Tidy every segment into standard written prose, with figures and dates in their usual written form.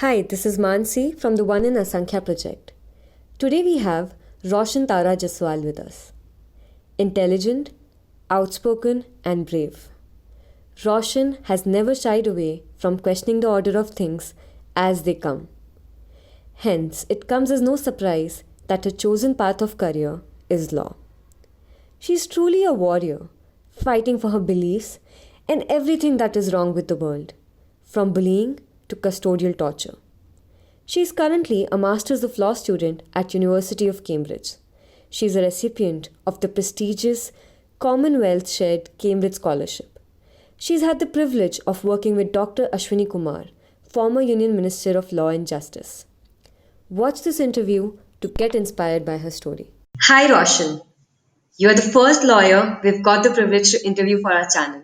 Hi, this is Mansi from the One in Asankhya project. Today we have Raushan Tara Jaswal with us. Intelligent, outspoken, and brave. Raushan has never shied away from questioning the order of things as they come. Hence, it comes as no surprise that her chosen path of career is law. She is truly a warrior, fighting for her beliefs and everything that is wrong with the world, from bullying to custodial torture. She is currently a Masters of Law student at University of Cambridge. She is a recipient of the prestigious Commonwealth Shared Cambridge Scholarship. She has had the privilege of working with Dr. Ashwini Kumar, former Union Minister of Law and Justice. Watch this interview to get inspired by her story. Hi Roshan, you're the first lawyer we've got the privilege to interview for our channel.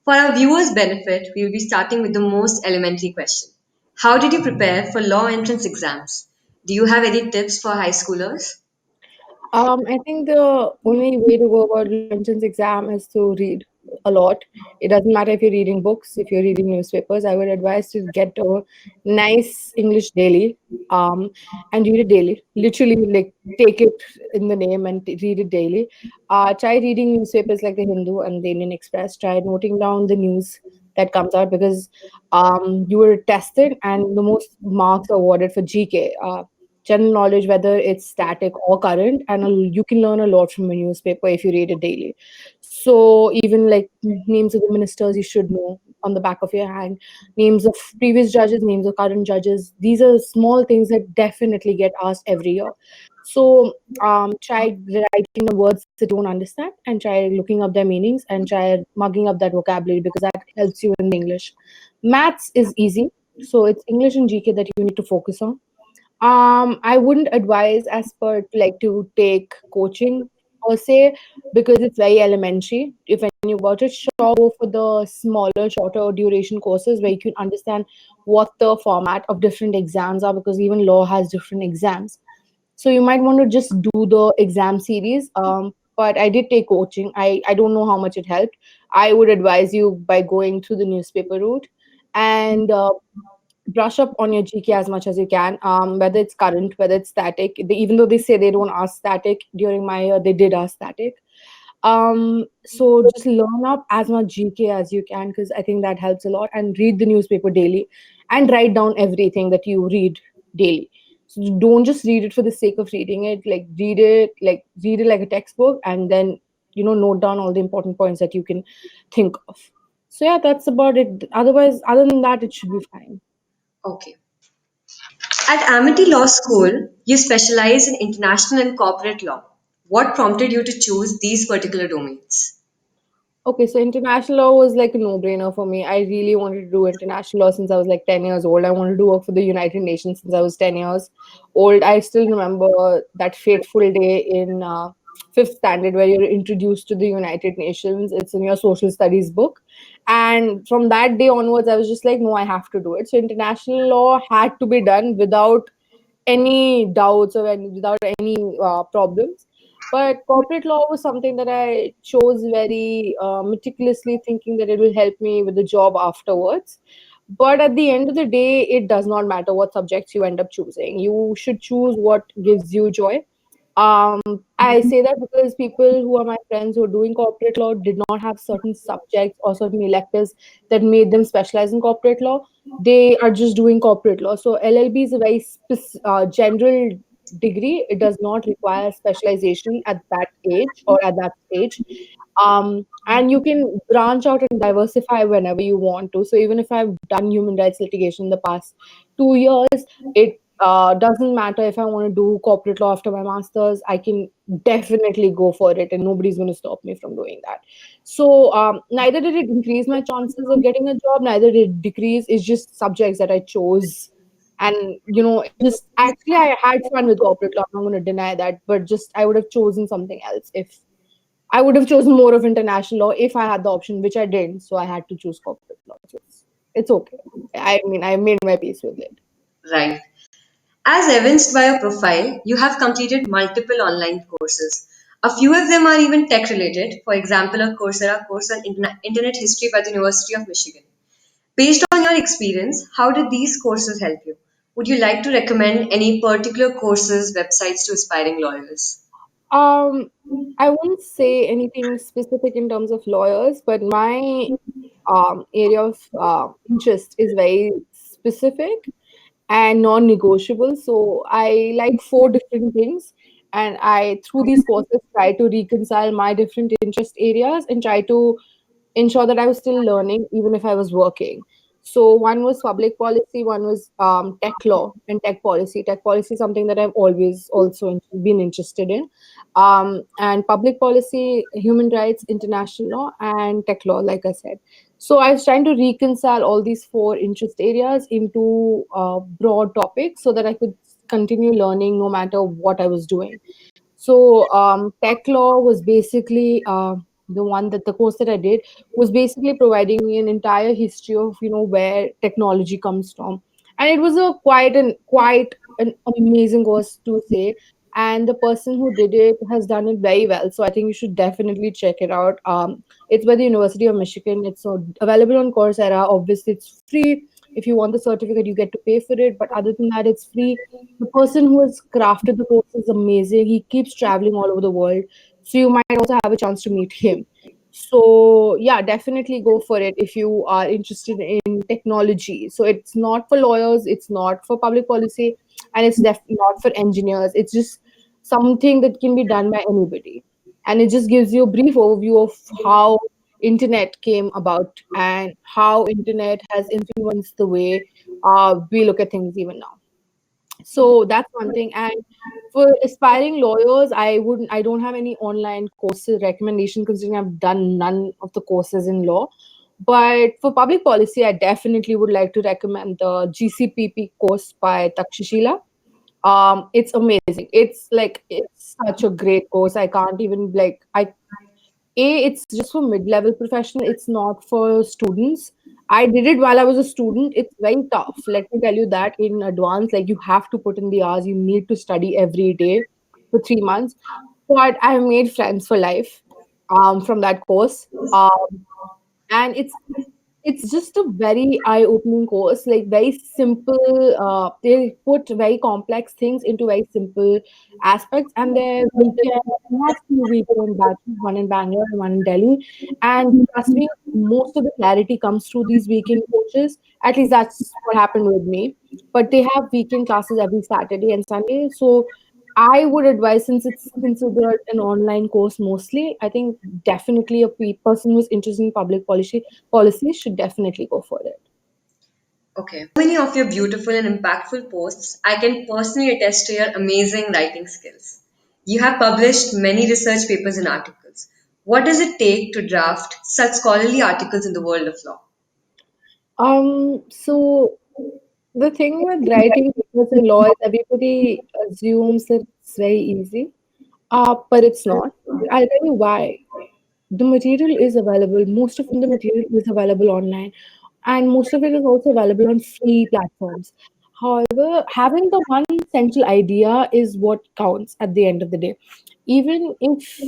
For our viewers' benefit, we will be starting with the most elementary question. How did you prepare for law entrance exams? Do you have any tips for high schoolers? I think the only way to go about the entrance exam is to read a lot. It doesn't matter if you're reading books, if you're reading newspapers. I would advise to get a nice English daily, and read it daily. Literally, like take it in the name and read it daily. Try reading newspapers like the Hindu and the Indian Express. Try noting down the news that comes out because you were tested and the most marks are awarded for GK. General knowledge, whether it's static or current, and you can learn a lot from a newspaper if you read it daily. So even like names of the ministers you should know on the back of your hand, names of previous judges, names of current judges. These are small things that definitely get asked every year. So try writing the words that you don't understand and try looking up their meanings and try mugging up that vocabulary because that helps you in English. Maths is easy. So it's English and GK that you need to focus on. I wouldn't advise as per like to take coaching per se because it's very elementary. If I knew about it, sure, go for the smaller, shorter duration courses where you can understand what the format of different exams are because even law has different exams. So you might want to just do the exam series. But I did take coaching. I don't know how much it helped. I would advise you by going through the newspaper route and brush up on your GK as much as you can, whether it's current, whether it's static. Even though they say they don't ask static, during my year, they did ask static. So just learn up as much GK as you can because I think that helps a lot. And read the newspaper daily and write down everything that you read daily. So don't just read it for the sake of reading it. Read it like a textbook, and then note down all the important points that you can think of. So yeah, that's about it. Otherwise, other than that, it should be fine. Okay. At Amity Law School, you specialize in international and corporate law. What prompted you to choose these particular domains? Okay, so international law was like a no-brainer for me. I really wanted to do international law since I was like 10 years old. I wanted to work for the United Nations since I was 10 years old. I still remember that fateful day in fifth standard where you're introduced to the United Nations. It's in your social studies book. And from that day onwards, I was just like, no, I have to do it. So international law had to be done without any doubts or without any problems. But corporate law was something that I chose very meticulously, thinking that it will help me with the job afterwards. But at the end of the day, it does not matter what subjects you end up choosing. You should choose what gives you joy. Um, I say that because people who are my friends who are doing corporate law did not have certain subjects or certain electives that made them specialize in corporate law. They are just doing corporate law. So LLB is a very general degree. It does not require specialization at that age or at that stage. And you can branch out and diversify whenever you want to. So even if I've done human rights litigation in the past 2 years, it doesn't matter if I want to do corporate law after my master's, I can definitely go for it, and nobody's going to stop me from doing that. So neither did it increase my chances of getting a job, neither did it decrease. It's just subjects that I chose. And it just actually I had fun with corporate law. I'm not going to deny that, but just I would have chosen something else if I would have chosen more of international law if I had the option, which I didn't. So I had to choose corporate law. So it's okay. I mean, I made my peace with it. Right. As evidenced by your profile, you have completed multiple online courses. A few of them are even tech related, for example, a Coursera course on Internet History by the University of Michigan. Based on your experience, how did these courses help you? Would you like to recommend any particular courses, websites to aspiring lawyers? Um, I wouldn't say anything specific in terms of lawyers, but my area of interest is very specific and non-negotiable. So I like four different things, and I through these courses try to reconcile my different interest areas and try to ensure that I was still learning even if I was working. So one was public policy, one was tech law and tech policy. Tech policy is something that I've always also been interested in, and public policy, human rights, international law, and tech law, like I said. So I was trying to reconcile all these four interest areas into broad topics so that I could continue learning no matter what I was doing. So tech law was basically the course that I did was basically providing me an entire history of where technology comes from, and it was a quite an amazing course to say. And the person who did it has done it very well, so I think you should definitely check it out. It's by the University of Michigan. It's available on Coursera. Obviously, it's free. If you want the certificate, you get to pay for it. But other than that, it's free. The person who has crafted the course is amazing. He keeps traveling all over the world. So you might also have a chance to meet him. So yeah, definitely go for it if you are interested in technology. So it's not for lawyers, it's not for public policy, and it's not for engineers. It's just something that can be done by anybody. And it just gives you a brief overview of how internet came about and how internet has influenced the way we look at things even now. So that's one thing. And for aspiring lawyers, I don't have any online courses recommendation considering I've done none of the courses in law. But for public policy, I definitely would like to recommend the GCPP course by Takshashila. It's amazing. It's such a great course. I can't even it's just for mid-level professional. It's not for students. I did it while I was a student. It's very tough. Let me tell you that in advance. Like you have to put in the hours. You need to study every day for 3 months. But I made friends for life from that course. And it's just a very eye-opening course, like very simple. They put very complex things into very simple aspects, and their weekend, we have two weekend batches, one in Bangalore and one in Delhi. And trust me, most of the clarity comes through these weekend coaches. At least that's what happened with me. But they have weekend classes every Saturday and Sunday. So I would advise, since it's considered an online course mostly, I think definitely a person who's interested in public policy should definitely go for it. Okay. Many of your beautiful and impactful posts, I can personally attest to your amazing writing skills. You have published many research papers and articles. What does it take to draft such scholarly articles in the world of law? So the thing with writing papers in law is everybody assumes that it's very easy, but it's not. I'll tell you why. The material is available. Most of the material is available online, and most of it is also available on free platforms. However, having the one central idea is what counts at the end of the day. Even if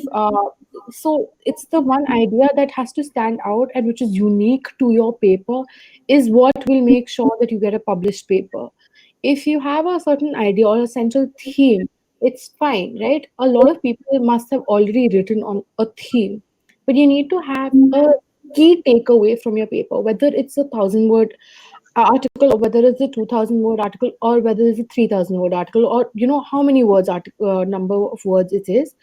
so, it's the one idea that has to stand out and which is unique to your paper is what will make sure that you get a published paper. If you have a certain idea or a central theme, it's fine, right? A lot of people must have already written on a theme, but you need to have a key takeaway from your paper, whether it's a 1,000 word article or whether it's a 2,000 word article or whether it's a 3,000 word article or how many words number of words it is.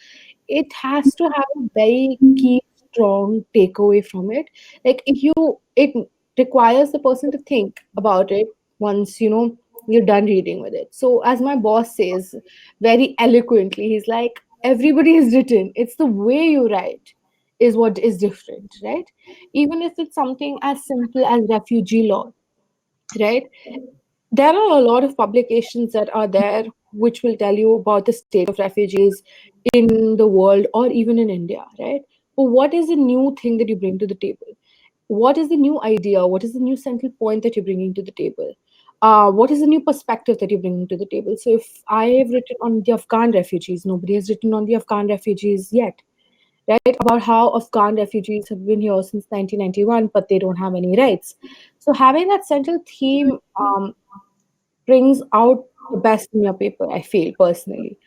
It has to have a very key strong takeaway from it. Like if you it requires the person to think about it once you're done reading with it. So as my boss says very eloquently, he's like, everybody is written, it's the way you write is what is different, right? Even if it's something as simple as refugee law, right? There are a lot of publications that are there which will tell you about the state of refugees in the world or even in India, right? But what is the new thing that you bring to the table? What is the new idea? What is the new central point that you're bringing to the table? What is the new perspective that you're bringing to the table? So if I have written on the Afghan refugees, nobody has written on the Afghan refugees yet, right? About how Afghan refugees have been here since 1991, but they don't have any rights. So having that central theme brings out the best in your paper, I feel personally.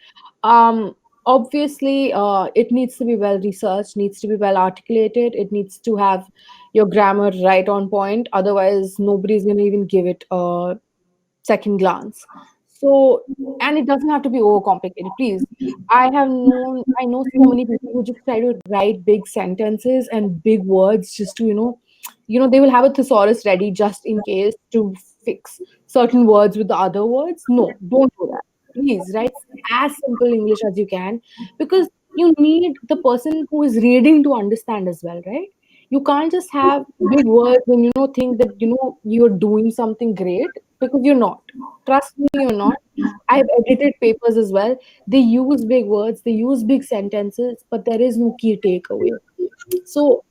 Obviously, it needs to be well researched, needs to be well articulated, it needs to have your grammar right on point. Otherwise, nobody's going to even give it a second glance. So, and it doesn't have to be overcomplicated. Please, I know so many people who just try to write big sentences and big words just to, they will have a thesaurus ready just in case to fix certain words with the other words. No, don't do that. Please write as simple English as you can, because you need the person who is reading to understand as well, right? You can't just have big words and think that you're doing something great, because you're not. Trust me, you're not. I've edited papers as well. They use big words, they use big sentences, but there is no key takeaway. So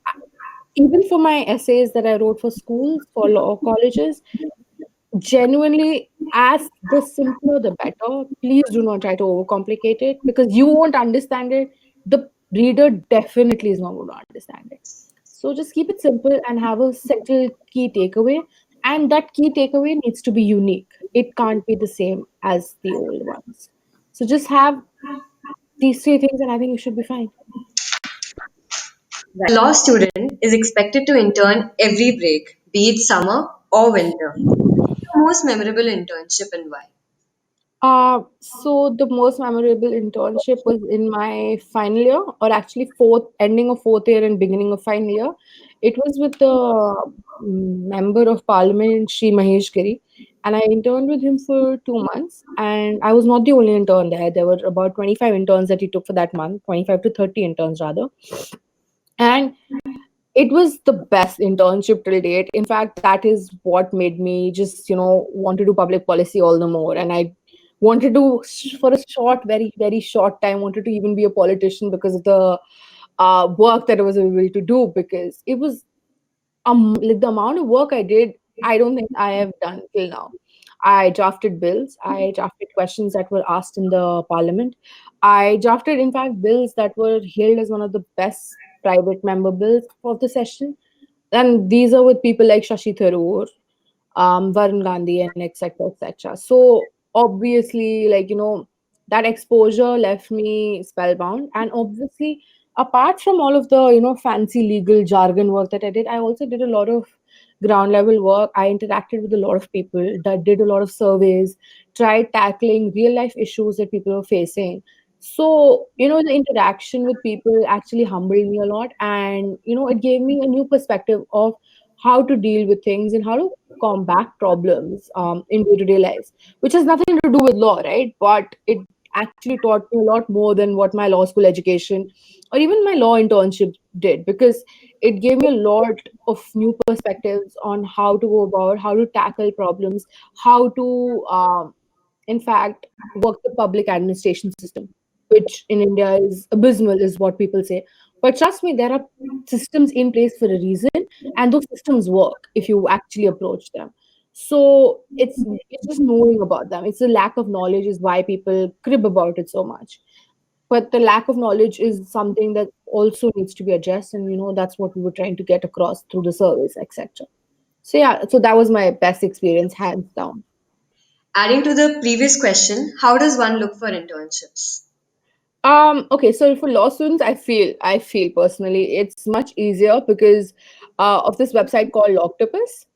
even for my essays that I wrote for schools, for law colleges, genuinely, as the simpler the better. Please do not try to overcomplicate it, because you won't understand it. The reader definitely is not going to understand it. So just keep it simple and have a settled key takeaway. And that key takeaway needs to be unique. It can't be the same as the old ones. So just have these three things, and I think you should be fine. A law student is expected to intern every break, be it summer or winter. Your most memorable internship and why? So the most memorable internship was in my final year, or actually fourth, ending of fourth year and beginning of final year. It was with the member of parliament, Shri Mahesh Giri, and I interned with him for 2 months. And I was not the only intern there. There were about 25 interns that he took for that month, 25 to 30 interns rather. And it was the best internship till date. In fact, that is what made me just, want to do public policy all the more. And I wanted to, for a short, very, very short time, wanted to even be a politician because of the work that I was able to do. Because it was like the amount of work I did, I don't think I have done till now. I drafted bills, I drafted questions that were asked in the parliament. I drafted, in fact, bills that were hailed as one of the best private member bills of the session. And these are with people like Shashi Tharoor, Varun Gandhi, and etc. etc. So obviously, like that exposure left me spellbound. And obviously, apart from all of the fancy legal jargon work that I did, I also did a lot of ground level work. I interacted with a lot of people, that did a lot of surveys, tried tackling real life issues that people are facing. So the interaction with people actually humbled me a lot, and it gave me a new perspective of how to deal with things and how to combat problems in day-to-day lives, which has nothing to do with law, right? But it actually taught me a lot more than what my law school education or even my law internship did, because it gave me a lot of new perspectives on how to go about, how to tackle problems, how to in fact work the public administration system, which in India is abysmal, is what people say. But trust me, there are systems in place for a reason, and those systems work if you actually approach them. So it's just knowing about them. It's the lack of knowledge is why people crib about it so much. But the lack of knowledge is something that also needs to be addressed, and that's what we were trying to get across through the service, etc. So yeah, so that was my best experience, hands down. Adding to the previous question, how does one look for internships? Okay, so for law students, I feel personally it's much easier because of this website called Loctopus.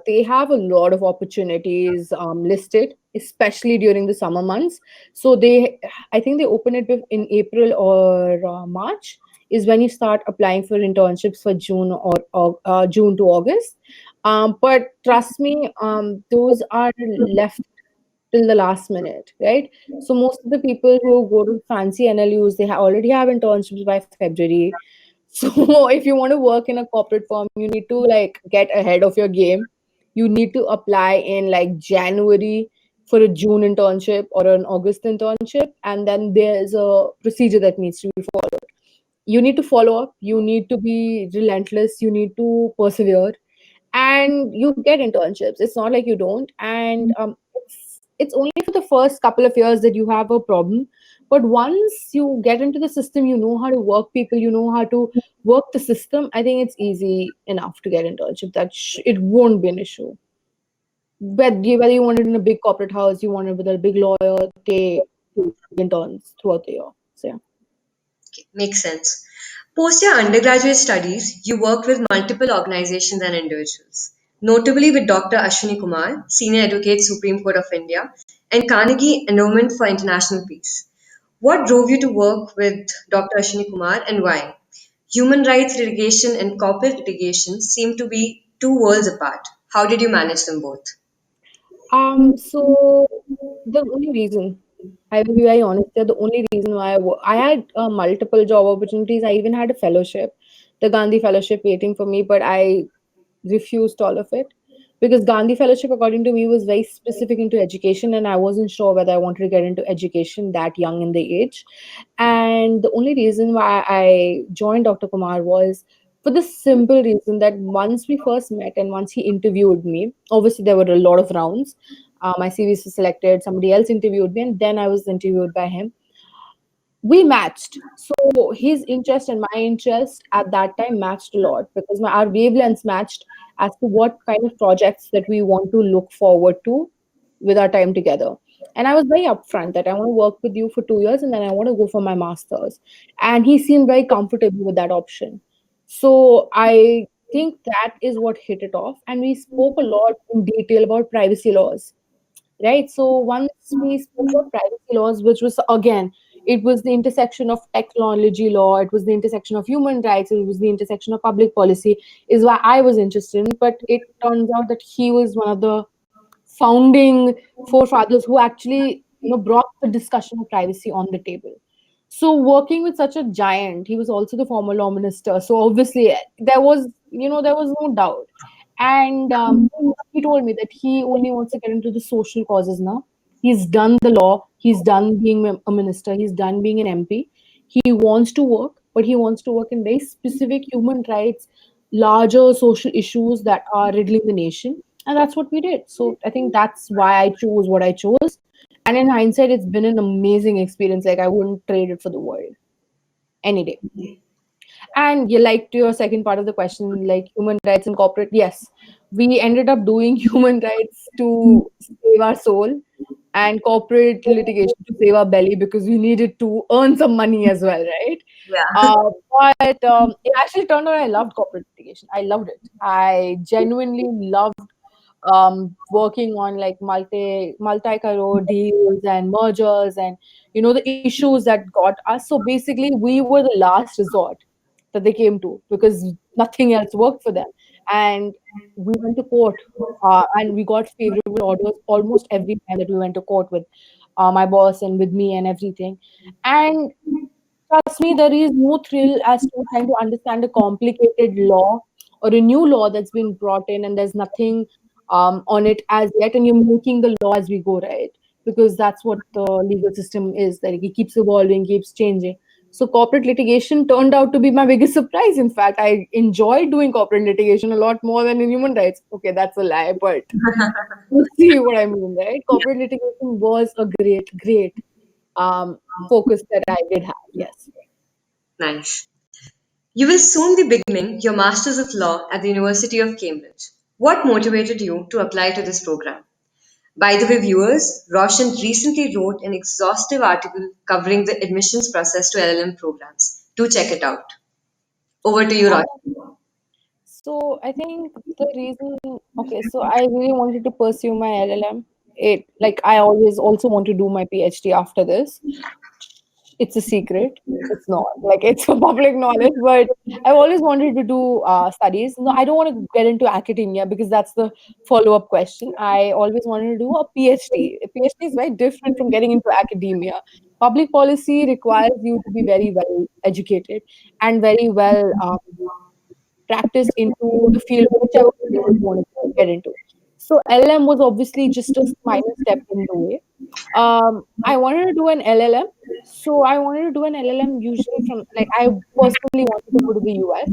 They have a lot of opportunities listed, especially during the summer months. So I think they open it in April or March is when you start applying for internships for or June to August. But trust me, those are left till the last minute, right? So most of the people who go to fancy NLUs, they already have internships by February. So if you want to work in a corporate firm, you need to like get ahead of your game. You need to apply in like January for a June internship or an August internship, and then there's a procedure that needs to be followed. You need to follow up, you need to be relentless, you need to persevere, and you get internships. It's not like you don't. And it's only for the first couple of years that you have a problem, but once you get into the system, you know how to work people, you know how to work the system. I think it's easy enough to get internship. It won't be an issue. whether you wanted in a big corporate house, you wanted with a big lawyer, they interns throughout the year. So yeah. Okay, makes sense. Post your undergraduate studies, you worked with multiple organizations and individuals, notably with Dr. Ashwini Kumar, Senior Advocate, Supreme Court of India, and Carnegie Endowment for International Peace. What drove you to work with Dr. Ashwini Kumar and why? Human rights litigation and corporate litigation seem to be two worlds apart. How did you manage them both? So the only reason, I will be very honest here, the only reason why I had multiple job opportunities. I even had a fellowship, the Gandhi Fellowship waiting for me, but I refused all of it because Gandhi Fellowship, according to me, was very specific into education, and I wasn't sure whether I wanted to get into education that young in the age. And the only reason why I joined Dr. Kumar was for the simple reason that once we first met and once he interviewed me, obviously there were a lot of rounds. My CV was selected, somebody else interviewed me, and then I was interviewed by him. We matched. So his interest and my interest at that time matched a lot because our wavelengths matched as to what kind of projects that we want to look forward to with our time together. And I was very upfront that I want to work with you for 2 years and then I want to go for my master's. And he seemed very comfortable with that option. So I think that is what hit it off. And we spoke a lot in detail about privacy laws, right? So once we spoke about privacy laws, which was again, it was the intersection of technology law, it was the intersection of human rights, it was the intersection of public policy, is why I was interested in. But it turns out that he was one of the founding forefathers who actually brought the discussion of privacy on the table. So working with such a giant, he was also the former law minister. So obviously there was no doubt. And he told me that he only wants to get into the social causes now. He's done the law. He's done being a minister. He's done being an MP. He wants to work, but he wants to work in very specific human rights, larger social issues that are riddling the nation. And that's what we did. So I think that's why I chose what I chose. And in hindsight, it's been an amazing experience. Like I wouldn't trade it for the world any day. And you like to your second part of the question, like human rights and corporate. Yes, we ended up doing human rights to save our soul and corporate litigation to save our belly because we needed to earn some money as well, right? Yeah. Uh, but it actually turned out I loved corporate litigation. I loved it. I genuinely loved working on like multi-crore deals and mergers and the issues that got us. So basically, we were the last resort that they came to because nothing else worked for them. And we went to court and we got favorable orders almost every time that we went to court with my boss and with me and everything. And trust me, there is no thrill as to trying to understand a complicated law or a new law that's been brought in and there's nothing on it as yet, and you're making the law as we go, right? Because that's what the legal system is, that it keeps evolving, keeps changing. So corporate litigation turned out to be my biggest surprise. In fact, I enjoyed doing corporate litigation a lot more than in human rights. Okay, that's a lie, but you see what I mean, right? Corporate litigation was a great, great um, focus that I did have. Yes. Nice. You will soon be beginning your Masters of Law at the University of Cambridge. What motivated you to apply to this program? By the way, viewers, Raushan recently wrote an exhaustive article covering the admissions process to LLM programs. Do check it out. Over to you, Raushan. So I think the reason, okay, so I really wanted to pursue my LLM. It like I always also want to do my PhD after this. It's a secret. It's not like it's a public knowledge, but I've always wanted to do studies. No, I don't want to get into academia because that's the follow-up question. I always wanted to do a PhD. A PhD is very different from getting into academia. Public policy requires you to be very well educated and very well practiced into the field, whichever field that you want to get into. So LLM was obviously just a minor step in the way. I wanted to do an LLM. So I wanted to do an LLM usually from like I personally wanted to go to the US.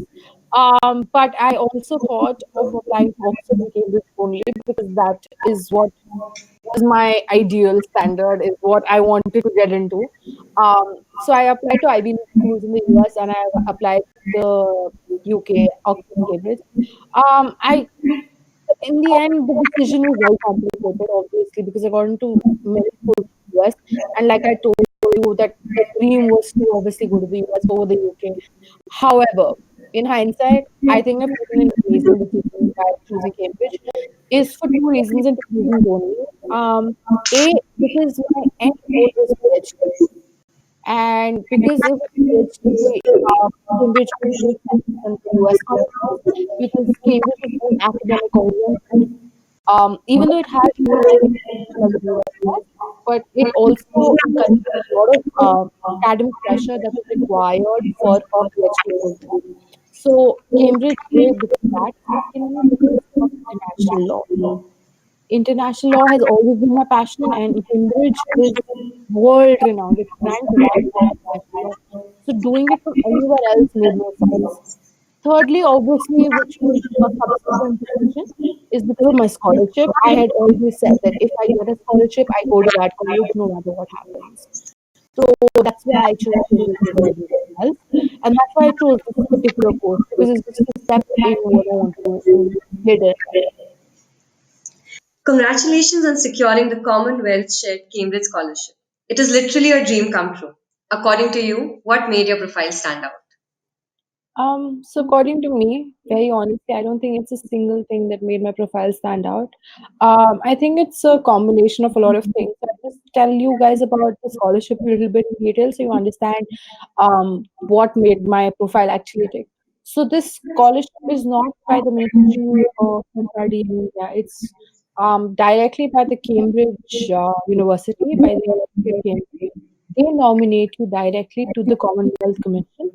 But I also thought of applying to Oxford and Cambridge only because that is what was my ideal standard, is what I wanted to get into. So I applied to IB schools in the US and I applied to the UK, Oxford and Cambridge. I in the end, the decision was very complicated, obviously, because I got into medical US, and like I told you, that the dream was to obviously go to the US over the UK. However, in hindsight, I think I've taken an amazing decision by choosing Cambridge, is for two reasons and two reasons only. A, because my end goal was PhD, and because of PhD, Cambridge made more sense than the US colleges, because Cambridge is more academic oriented. Even though it has university education as the US has, but it also encourages a lot of academic pressure that is required for a PhD program. So Cambridge, A, because of that, secondly, because of international law. International law has always been my passion, and Cambridge is world renowned. It's ranked world in international law. So doing it from anywhere else made no sense. Thirdly, obviously, which was a subsequent decision, is because of my scholarship. I had always said that if I get a scholarship, I go to that college no matter what happens. So that's why I chose Cambridge over everything else. And that's why I chose this particular course, because it's just a step in what I want to do later. Congratulations on securing the Commonwealth shared Cambridge scholarship. It is literally a dream come true. According to you, what made your profile stand out? So according to me, very honestly, I don't think it's a single thing that made my profile stand out. I think it's a combination of a lot of things. I'll just tell you guys about the scholarship a little bit in detail so you understand what made my profile actually tick. So this scholarship is not by the ministry of Sankari in India. It's directly by the Cambridge University, by the University of Cambridge. They nominate you directly to the Commonwealth Commission,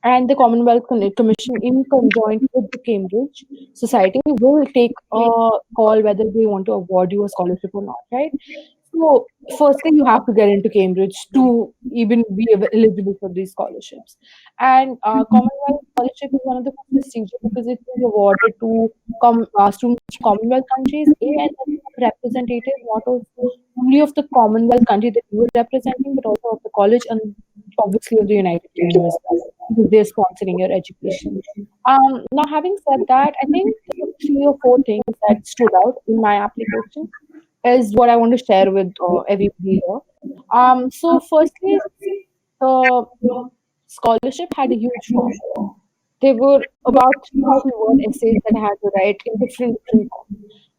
and the Commission, in conjoint with the Cambridge Society, will take a call whether they want to award you a scholarship or not, right? So, firstly, you have to get into Cambridge to even be eligible for these scholarships. And Commonwealth scholarship is one of the most prestigious because it is awarded to students from Commonwealth countries, as a representative not of only of the Commonwealth country that you are representing, but also of the college and obviously of the United Kingdom as well, because they're sponsoring your education. Now, having said that, I think there were three or four things that stood out in my application is what I want to share with everybody here. So, firstly, the scholarship had a huge form. There were about 3,000 word essays that I had to write in different forms.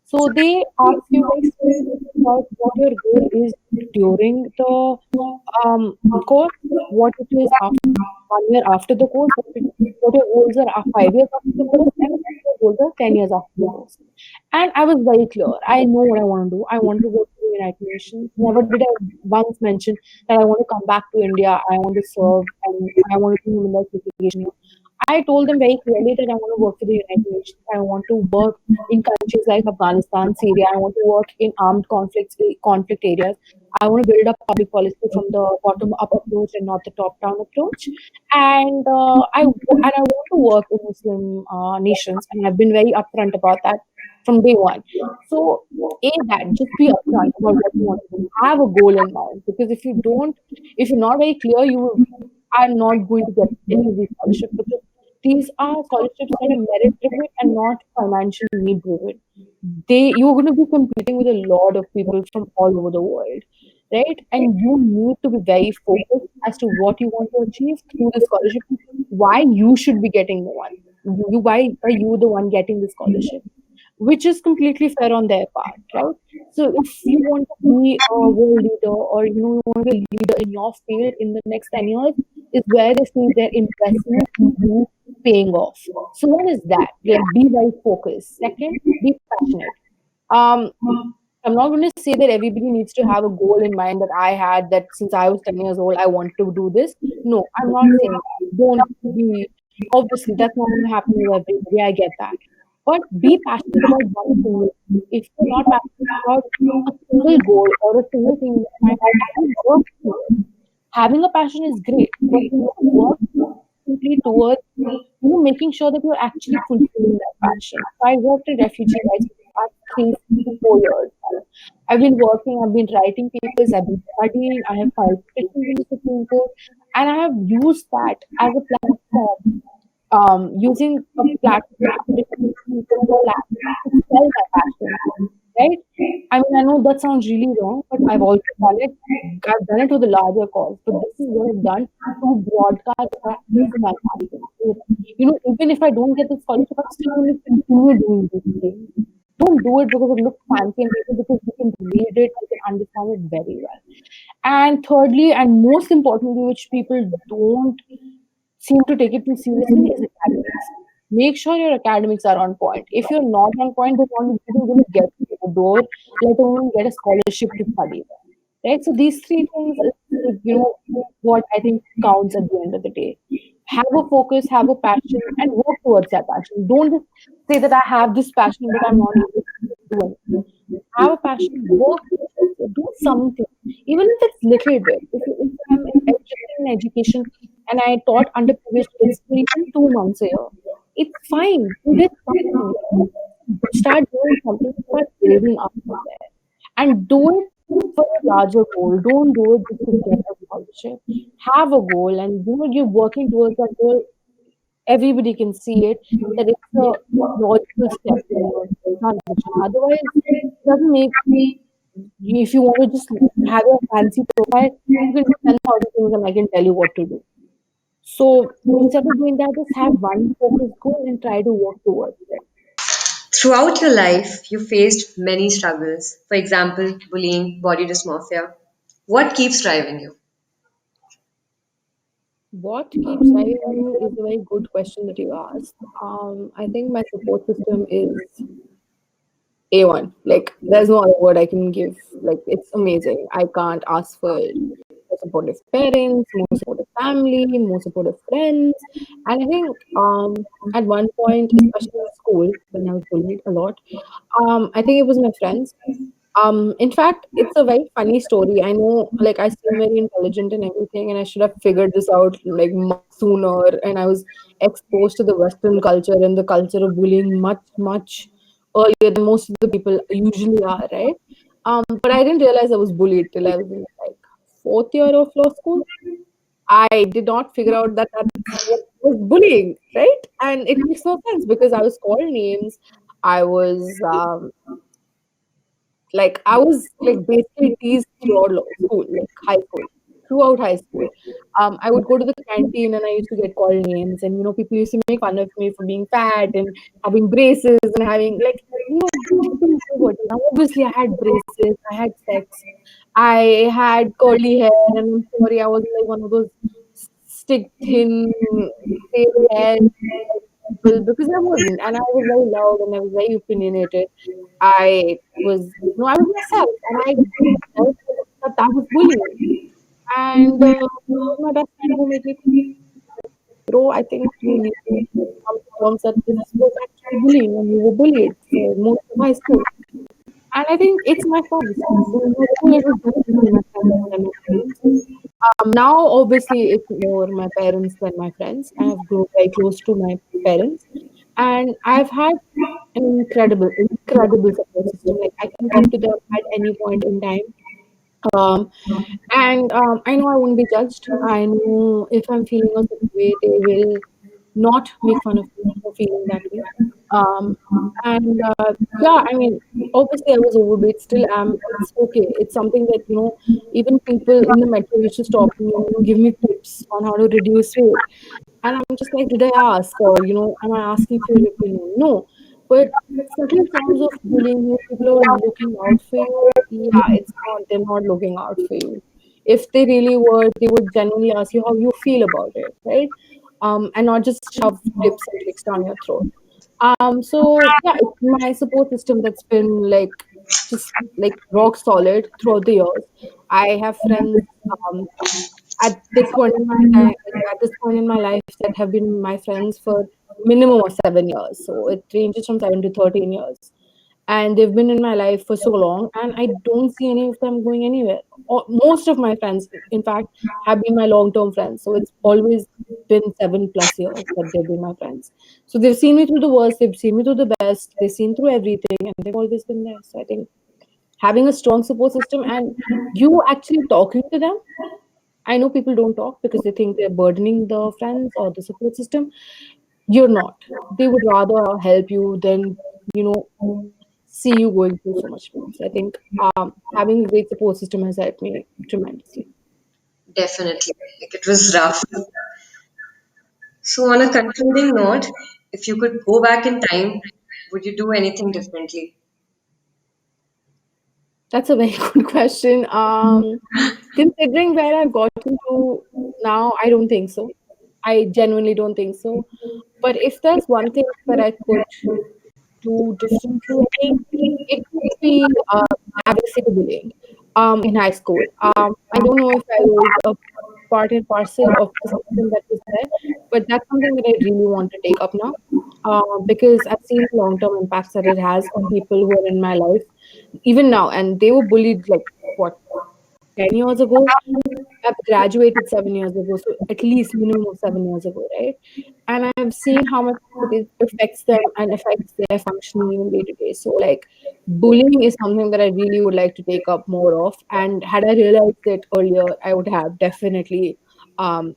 So they ask you very specifically about what your goal is during the course, what it is after 1 year after the course, what your goals are 5 years after the course, and what your goals are 10 years after the course. And I was very clear. I know what I want to do. I want to go to the United Nations. Never did I once mention that I want to come back to India. I want to serve and I want to do human rights litigation here. I told them very clearly that I want to work for the United Nations. I want to work in countries like Afghanistan, Syria. I want to work in armed conflict areas. I want to build up public policy from the bottom up approach and not the top down approach. And I want to work in Muslim nations, and I've been very upfront about that from day one. So, that just be upfront about what you want to do. Have a goal in mind, because if you're not very clear, you are not going to get any of these scholarships, because these are scholarships that are merit driven and not financial need driven. You're going to be competing with a lot of people from all over the world, right? And you need to be very focused as to what you want to achieve through the scholarship, why you should be getting the one. Why are you the one getting the scholarship? Which is completely fair on their part, right? So if you want to be a world leader, or you want to be a leader in your field in the next 10 years, is where they see their investment in you paying off. So one is that, like, be very focused. Second, be passionate. Um, I'm not going to say that everybody needs to have a goal in mind that I had, that since I was 10 years old, I want to do this. No, I'm not saying that. Don't be, obviously, that's not going to happen with everybody. I get that. But be passionate about one single thing. If you're not passionate about a single goal or a single thing in your mind, actually work towards. Having a passion is great, but work simply towards making sure that you're actually fulfilling that passion. So I worked in refugee rights for the past 3 to 4 years. I've been working, I've been writing papers, I've been studying, I have filed petitions in the Supreme Court, and I have used that as a platform using a platform to different people on the platform to sell my passion, right? I mean, I know that sounds really wrong, but I've also done it. I've done it with a larger cause, but this is what I've done to broadcast that is my passion. So, even if I don't get the scholarship, I'm still going to continue doing these things. Don't do it because it looks fancy and people, because you can read it, you can understand it very well. And thirdly, and most importantly, which people don't seem to take it too seriously, is academics. Make sure your academics are on point. If you're not on point, then you're not even going to get to the door, let alone get a scholarship to study there. Right? So these three things is what I think counts at the end of the day. Have a focus, have a passion, and work towards that passion. Don't just say that I have this passion, but I'm not able to do anything. Have a passion, work towards it, do something, even if it's little bit. If I'm interested in education and I taught underprivileged kids for even 2 months a year, it's fine. You did something. Start doing something, start building up from there. And do it for a larger goal. Don't do it just to get a scholarship. Have a goal, and you're working towards that goal. Everybody can see it, that it's a logical step in your transition. Otherwise, it doesn't make, if you want to just have a fancy profile, you can do 10,000 things and I can tell you what to do. So instead of doing that, just have one focused goal and try to work towards it. Throughout your life, you faced many struggles. For example, bullying, body dysmorphia. What keeps driving you? What keeps driving me is a very good question that you asked. I think my support system is A1. Like, there's no other word I can give. Like, it's amazing. I can't ask for more supportive parents, more supportive family, more supportive friends. And I think at one point, especially in school, when I was bullied a lot, I think it was my friends. In fact, it's a very funny story. I know, like, I seem very intelligent and everything, and I should have figured this out like much sooner. And I was exposed to the Western culture and the culture of bullying much, much earlier than most of the people usually are, right? But I didn't realize I was bullied till I was in like fourth year of law school. I did not figure out that that's what was bullying, right? And it makes no sense because I was called names. I was I was like basically teased throughout school, like high school, throughout high school. I would go to the canteen and I used to get called names, and people used to make fun of me for being fat and having braces and having typical puberty. Now, obviously, I had braces, I had sex, I had curly hair, and I'm sorry, I was like one of those stick thin, straight hair people because I wasn't, and I was very loud and I was very opinionated. I was, I was myself, and I didn't tell that that was bullying. And it was my best friend who made me grow. I think we need to come to terms that this was actually bullying, and we were bullied for most of high school. And I think it's my fault. It was definitely my fault more than my parents. Now, obviously, it's more my parents than my friends. I have grown very close to my parents, and I've had an incredible, incredible support system. Like, I can talk to them at any point in time. Um, and I know I won't be judged. I know if I'm feeling a certain way, they will not make fun of me for feeling that way. Um, and yeah, I mean, obviously I was overweight, still am. It's okay. It's something that, even people in the metro used to stop me and, give me tips on how to reduce weight. And I'm just like, did I ask? Or, am I asking for your opinion? No. But certain forms of bullying where people are looking out for you, yeah, it's not, they're not looking out for you. If they really were, they would genuinely ask you how you feel about it, right? And not just shove tips and tricks down your throat. So yeah, it's my support system that's been like just like rock solid throughout the years. I have friends um, at this point in my time, like at this point in my life, that have been my friends for minimum of 7 years. So it ranges from 7 to 13 years, and they've been in my life for so long, and I don't see any of them going anywhere. Most of my friends, in fact, have been my long-term friends. So it's always been 7+ years that they've been my friends. So they've seen me through the worst, they've seen me through the best, they've seen through everything, and they've always been there. So I think having a strong support system and you actually talking to them. I know people don't talk because they think they're burdening the friends or the support system. you're not. They would rather help you than, you know, see you going through so much pain. So I think having a great support system has helped me tremendously. Definitely. Like it was rough. So, on a concluding note, if you could go back in time, would you do anything differently? That's a very good question. Considering where I've gotten to now, I don't think so. I genuinely don't think so. But if there's one thing that I could do differently, I think it would be adversary bullying in high school. I don't know if I was a part and parcel of the system that was there, but that's something that I really want to take up now because I've seen the long term impacts that it has on people who are in my life, even now. And they were bullied like what, 10 years ago? I've graduated 7 years ago, so at least minimum of 7 years ago, right? And I've seen how much it affects them and affects their functioning even day to day. So, like, bullying is something that I really would like to take up more of. And had I realized it earlier, I would have definitely um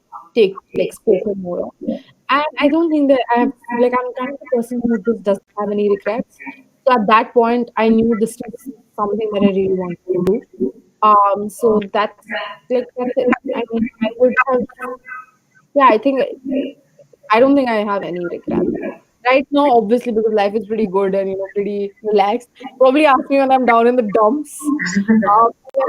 spoken more of. And I don't think that I have like I'm kind of a person who just doesn't have any regrets. So at that point, I knew this was something that I really wanted to do. So that's it. I mean, I would have, yeah, I don't think I have any regrets. Right now, obviously, because life is pretty good and pretty relaxed. Probably ask me when I'm down in the dumps. Then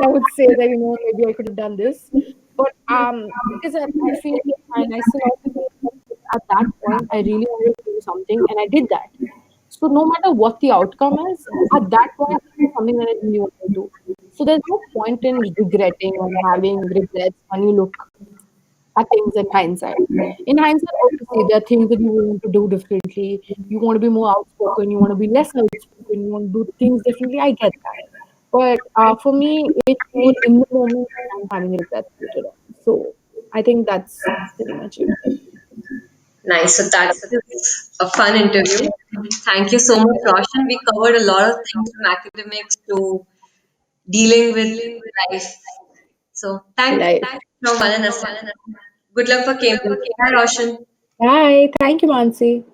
I would say that maybe I could have done this, but because I feel and I still also feel that at that point I really wanted to do something and I did that. So no matter what the outcome is, at that point this is something that I really want to do. So there's no point in regretting or having regrets when you look at things in hindsight. In hindsight, obviously, there are things that you want to do differently. You want to be more outspoken. You want to be less outspoken. You want to do things differently. I get that. But for me, it's more in the moment that I'm having regrets later on. So I think that's pretty much it. Nice. So that was a fun interview. Thank you so much, Roshan. We covered a lot of things from academics to dealing with life. So thanks Life. from One and Good luck for Cambridge. Bye, Roshan. Bye. Thank you, Mansi.